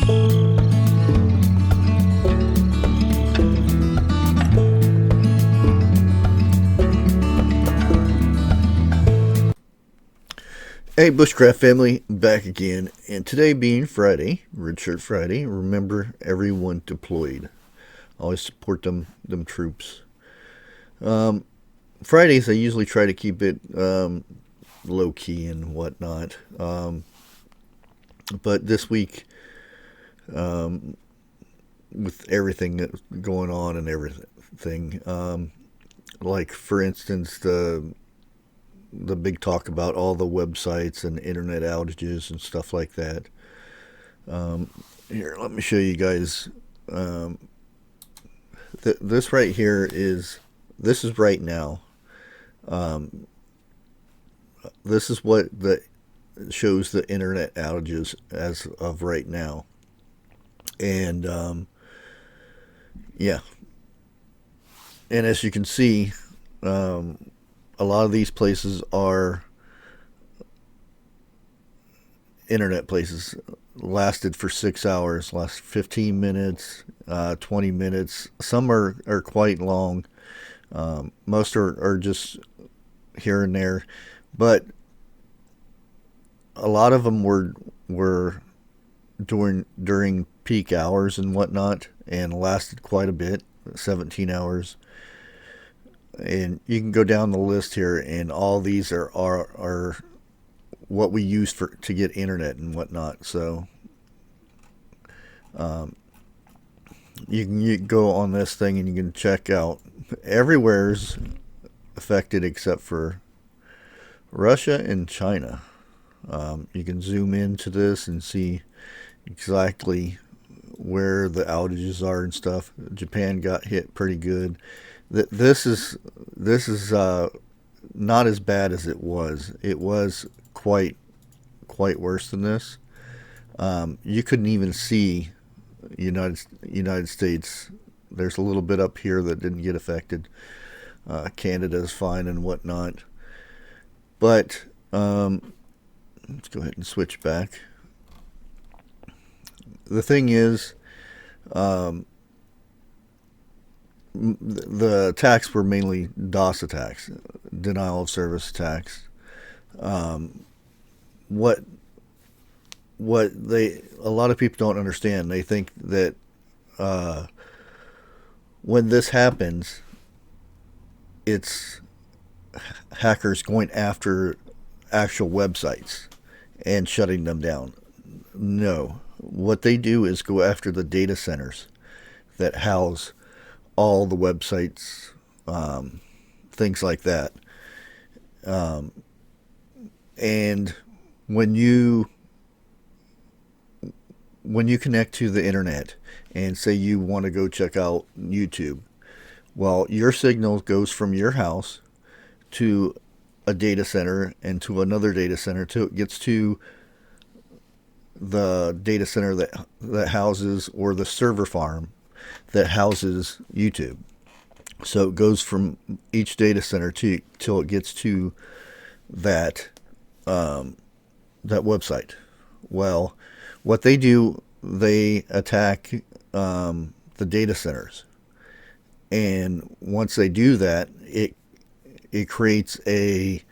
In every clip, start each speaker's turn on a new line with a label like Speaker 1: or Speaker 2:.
Speaker 1: Hey, Bushcraft family, back again. And today being Friday, Red Shirt Friday, remember everyone deployed. Always support them troops. Fridays, I usually try to keep it low key and whatnot. But this week, with everything that's going on and everything, like for instance, the big talk about all the websites and internet outages and stuff like that. Here, let me show you guys. Um, this right here is right now. Um, this is what the shows the internet outages as of right now, and yeah, and as you can see, um, a lot of these places are internet places. Lasted for 6 hours, last 15 minutes, 20 minutes. Some are quite long. Most are just here and there, but a lot of them were during peak hours and whatnot, and lasted quite a bit, 17 hours. And you can go down the list here, and all these are what we use for to get internet and whatnot. So um, you can go on this thing and you can check out everywhere's affected except for Russia and China. You can zoom into this and see exactly where the outages are and stuff. Japan got hit pretty good. This is not as bad as it was. It was quite worse than this. You couldn't even see United States. There's a little bit up here that didn't get affected. Canada's fine and whatnot. But let's go ahead and switch back. The thing is, um, the attacks were mainly DOS attacks, denial of service attacks. Um, what what they a lot of people don't understand. They think that uh, when this happens, it's hackers going after actual websites and shutting them down. No, what they do is go after the data centers that house all the websites, things like that. Um, and when you when you connect to the internet and say you want to go check out YouTube, well, your signal goes from your house to a data center and to another data center till it gets to the data center that houses, or the server farm that houses YouTube. So it goes from each data center to till it gets to that um, that website. Well, what they do, they attack the data centers, and once they do that, it creates a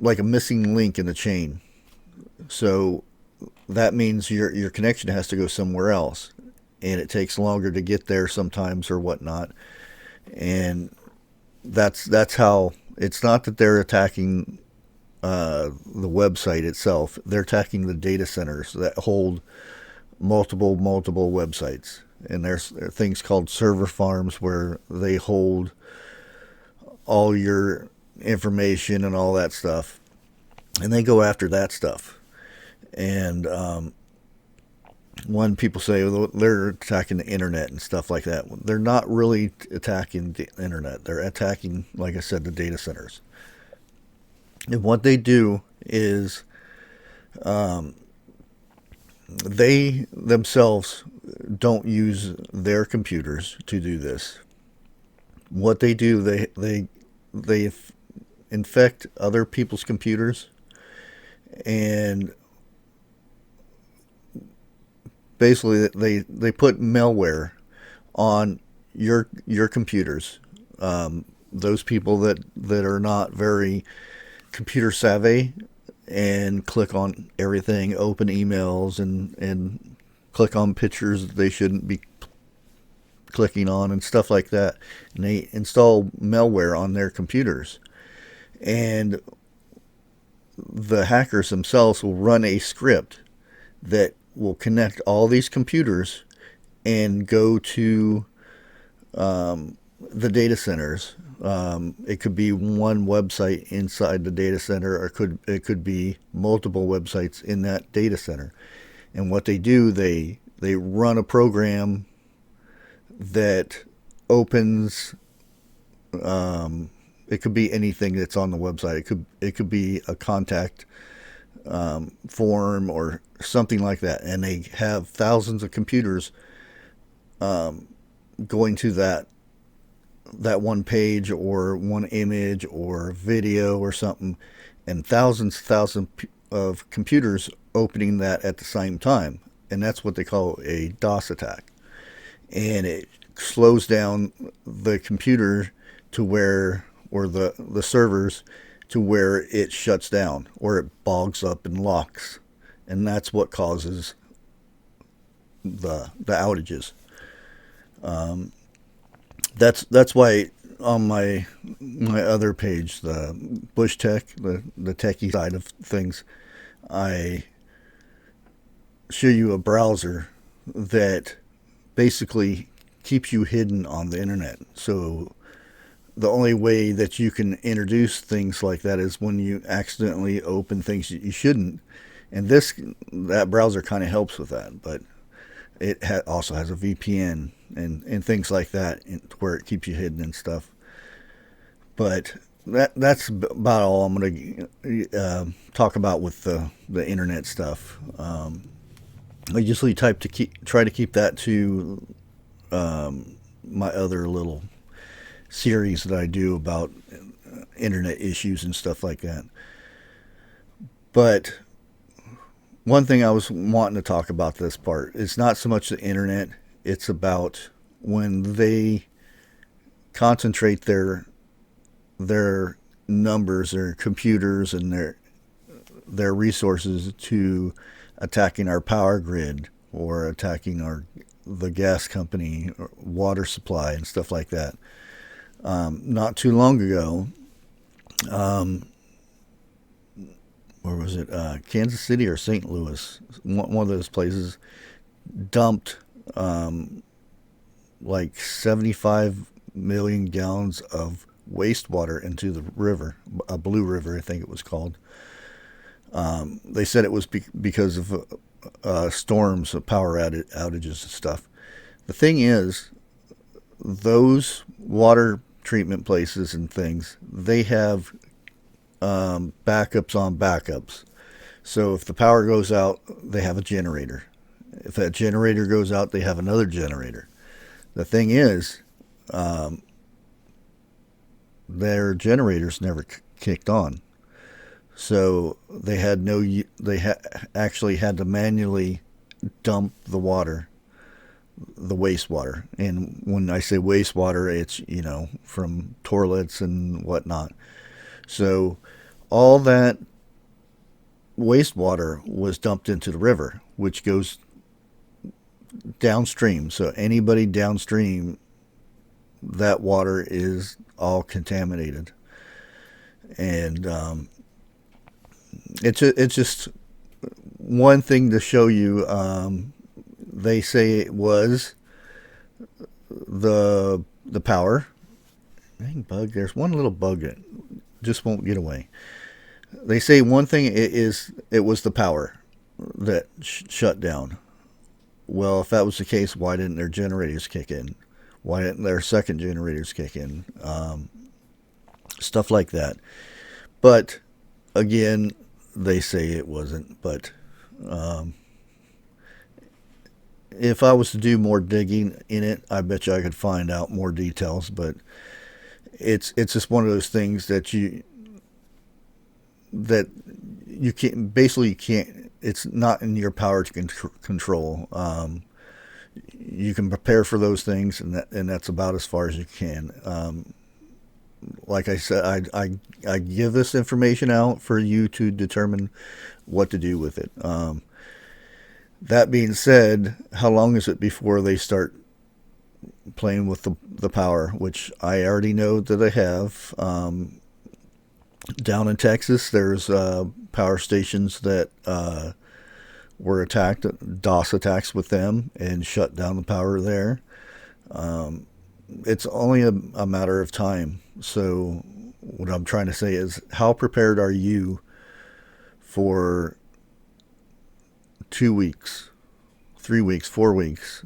Speaker 1: like a missing link in the chain. So that means your connection has to go somewhere else, and it takes longer to get there sometimes or whatnot. And that's how. It's not that they're attacking the website itself. They're attacking the data centers that hold multiple websites. And there are things called server farms where they hold all your information and all that stuff, and they go after that stuff. And when people say, well, they're attacking the internet and stuff like that, they're not really attacking the internet. They're attacking, like I said, the data centers. And what they do is um, they themselves don't use their computers to do this. What they do, they infect other people's computers, and basically they put malware on your computers. Those people that are not very computer savvy and click on everything, open emails, and click on pictures that they shouldn't be clicking on and stuff like that. And they install malware on their computers. And the hackers themselves will run a script that will connect all these computers and go to the data centers. It could be one website inside the data center, or it could be multiple websites in that data center. And what they do, they run a program that opens. It could be anything that's on the website. It could be a contact form or something like that. And they have thousands of computers going to that one page or one image or video or something, and thousands of computers opening that at the same time. And that's what they call a DOS attack. And it slows down the computer to where, or the servers to where it shuts down or it bogs up and locks. And that's what causes the outages. That's why on my other page, the Bush Tech, the techie side of things, I show you a browser that basically keeps you hidden on the internet. So the only way that you can introduce things like that is when you accidentally open things you shouldn't. And that browser kind of helps with that, but it also has a VPN and things like that, where it keeps you hidden and stuff. But that's about all I'm going to talk about with the internet stuff. I usually try to keep that to my other little series that I do about internet issues and stuff like that. But one thing I was wanting to talk about this part is not so much the internet. It's about when they concentrate their numbers, their computers, and their resources to attacking our power grid or attacking the gas company or water supply and stuff like that. Not too long ago, where was it? Kansas City or St. Louis? One of those places dumped like 75 million gallons of wastewater into the river, a blue river, I think it was called. They said it was because of storms, power outages and stuff. The thing is, those water treatment places and things, they have backups on backups. So if the power goes out, they have a generator. If that generator goes out, they have another generator. The thing is, their generators never kicked on. So they actually had to manually dump the water, the wastewater. And when I say wastewater, it's, from toilets and whatnot. So all that wastewater was dumped into the river, which goes downstream. So anybody downstream, that water is all contaminated. And it's just one thing to show you. They say it was the power. Dang bug! There's one little bug that just won't get away. They say one thing it was the power that shut down. Well, if that was the case, why didn't their generators kick in? Why didn't their second generators kick in? Stuff like that. But again, they say it wasn't. But if I was to do more digging in it, I bet you I could find out more details. But it's just one of those things that you can't it's not in your power to control. You can prepare for those things, and that's about as far as you can. Like I said, I give this information out for you to determine what to do with it. That being said, how long is it before they start playing with the power, which I already know that they have. Down in Texas, there's power stations that were attacked, DOS attacks with them, and shut down the power there. It's only a matter of time. So, what I'm trying to say is, how prepared are you for 2 weeks, 3 weeks, 4 weeks,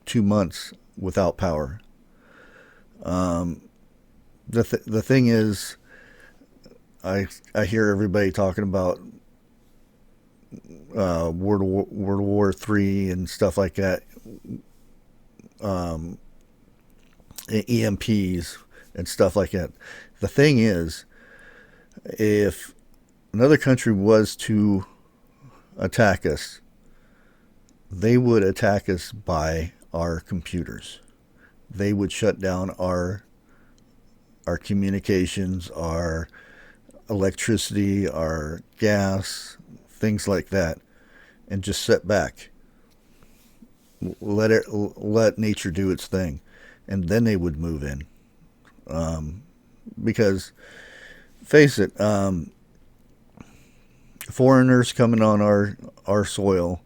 Speaker 1: 2 months without power? The thing is, I hear everybody talking about World War III and stuff like that, EMPs and stuff like that. The thing is, if another country was to attack us, they would attack us by our computers. They would shut down our communications, our electricity, our gas, things like that, and just sit back. Let nature do its thing, and then they would move in. Because, face it, foreigners coming on our soil,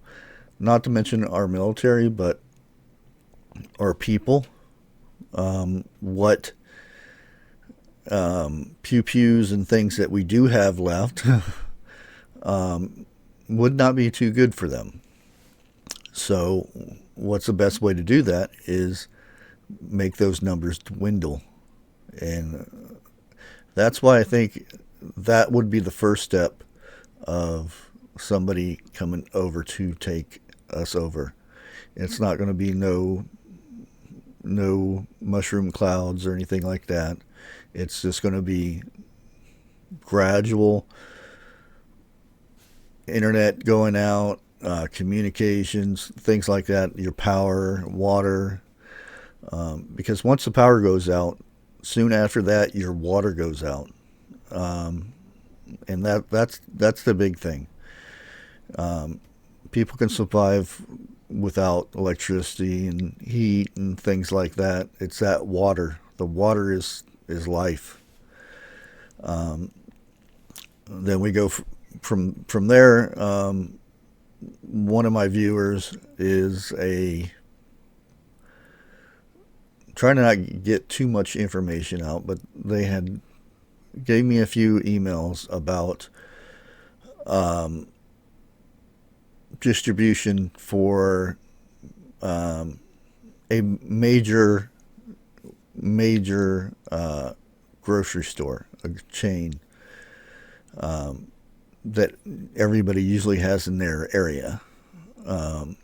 Speaker 1: not to mention our military, but our people, what pew pews and things that we do have left would not be too good for them. So, what's the best way to do that is make those numbers dwindle. And that's why I think that would be the first step of somebody coming over to take us over. It's not going to be no mushroom clouds or anything like that. It's just going to be gradual internet going out, communications, things like that, your power, water. Because once the power goes out, soon after that, your water goes out. And that's the big thing. People can survive without electricity and heat and things like that. It's that water. The water is life. Then we go from there. One of my viewers is trying to not get too much information out, but they had gave me a few emails about distribution for a major grocery store, a chain that everybody usually has in their area. I'm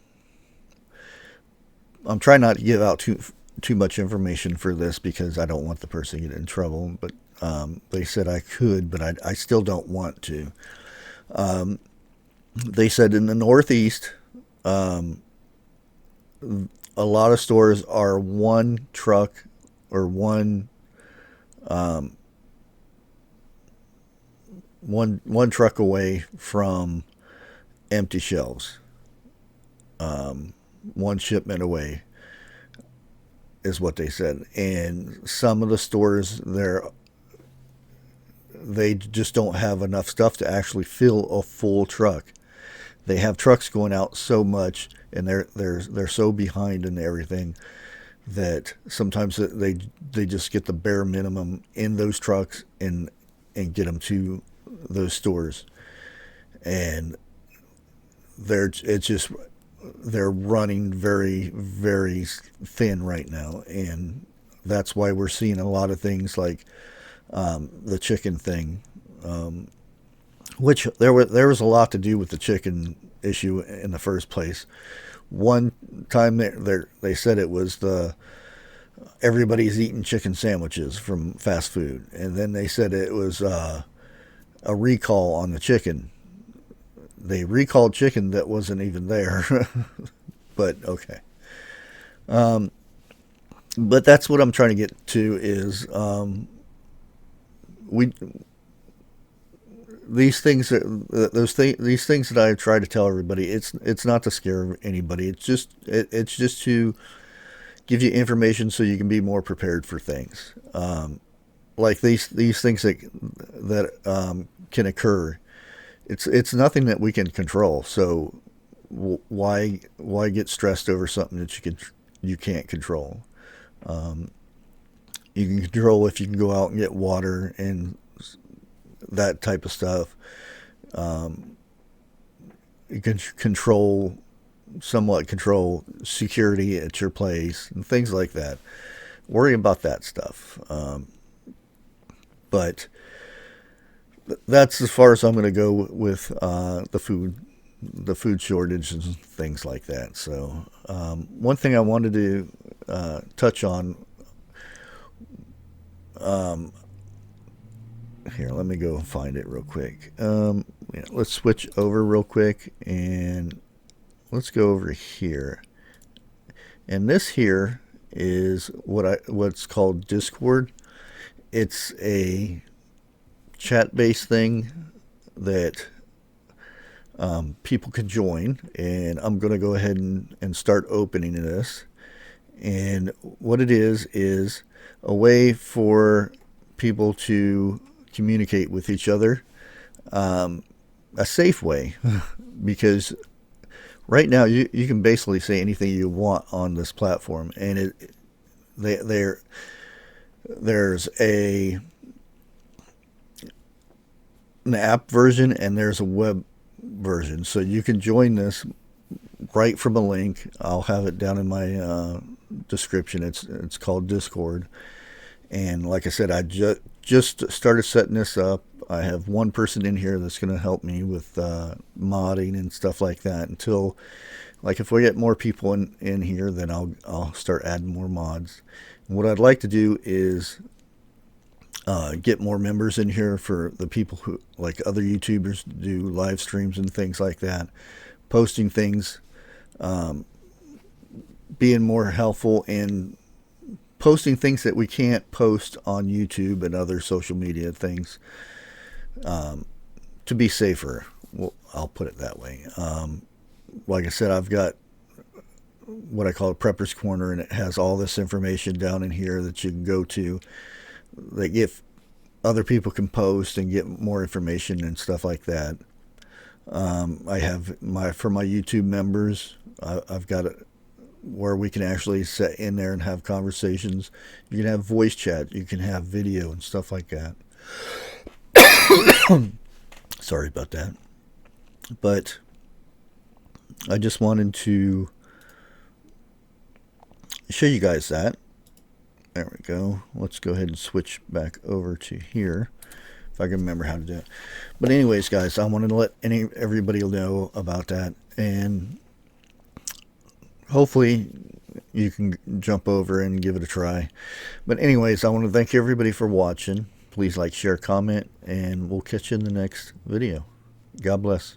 Speaker 1: trying not to give out too much information for this because I don't want the person to get in trouble, but they said I could, but I still don't want to. They said in the Northeast, a lot of stores are one truck or one truck away from empty shelves. One shipment away is what they said. And some of the stores there, they just don't have enough stuff to actually fill a full truck. They have trucks going out so much, and they're so behind in everything that sometimes they just get the bare minimum in those trucks and get them to those stores, and they're running very, very thin right now, and that's why we're seeing a lot of things like the chicken thing, which there was a lot to do with the chicken issue in the first place. One time they said it was everybody's eating chicken sandwiches from fast food, and then they said it was a recall on the chicken. they recalled chicken that wasn't even there. But okay. But that's what I'm trying to get to is we these things these things that I try to tell everybody, it's not to scare anybody. It's just to give you information so you can be more prepared for things. Like these things that can occur. It's nothing that we can control. So why get stressed over something that you can't control? You can control if you can go out and get water and that type of stuff. You can somewhat control security at your place and things like that. Worry about that stuff. But that's as far as I'm going to go with the food shortage and things like that. So one thing I wanted to touch on. Here, let me go find it real quick. Yeah, let's switch over real quick and let's go over here. And this here is what's called Discord. It's a chat-based thing that people can join, and I'm going to go ahead and start opening this. And what it is a way for people to communicate with each other, a safe way, because right now you can basically say anything you want on this platform, and there's an app version and there's a web version, so you can join this right from a link. I'll have it down in my description. It's called Discord, and like I said, I just started setting this up. I have one person in here that's going to help me with modding and stuff like that until, like, if we get more people in here, then I'll start adding more mods. And what I'd like to do is get more members in here for the people who, like other YouTubers, do live streams and things like that, posting things, being more helpful in posting things that we can't post on YouTube and other social media things, to be safer. Well, I'll put it that way. Like I said, I've got what I call a prepper's corner, and it has all this information down in here that you can go to, that if other people can post and get more information and stuff like that. I have for my YouTube members, I've got it where we can actually sit in there and have conversations. You can have voice chat, you can have video and stuff like that. Sorry about that. But I just wanted to show you guys that. There we go. Let's go ahead and switch back over to here, if I can remember how to do it. But anyways, guys, I wanted to let everybody know about that, and hopefully you can jump over and give it a try. But anyways, I want to thank everybody for watching. Please like, share, comment, and we'll catch you in the next video. God bless.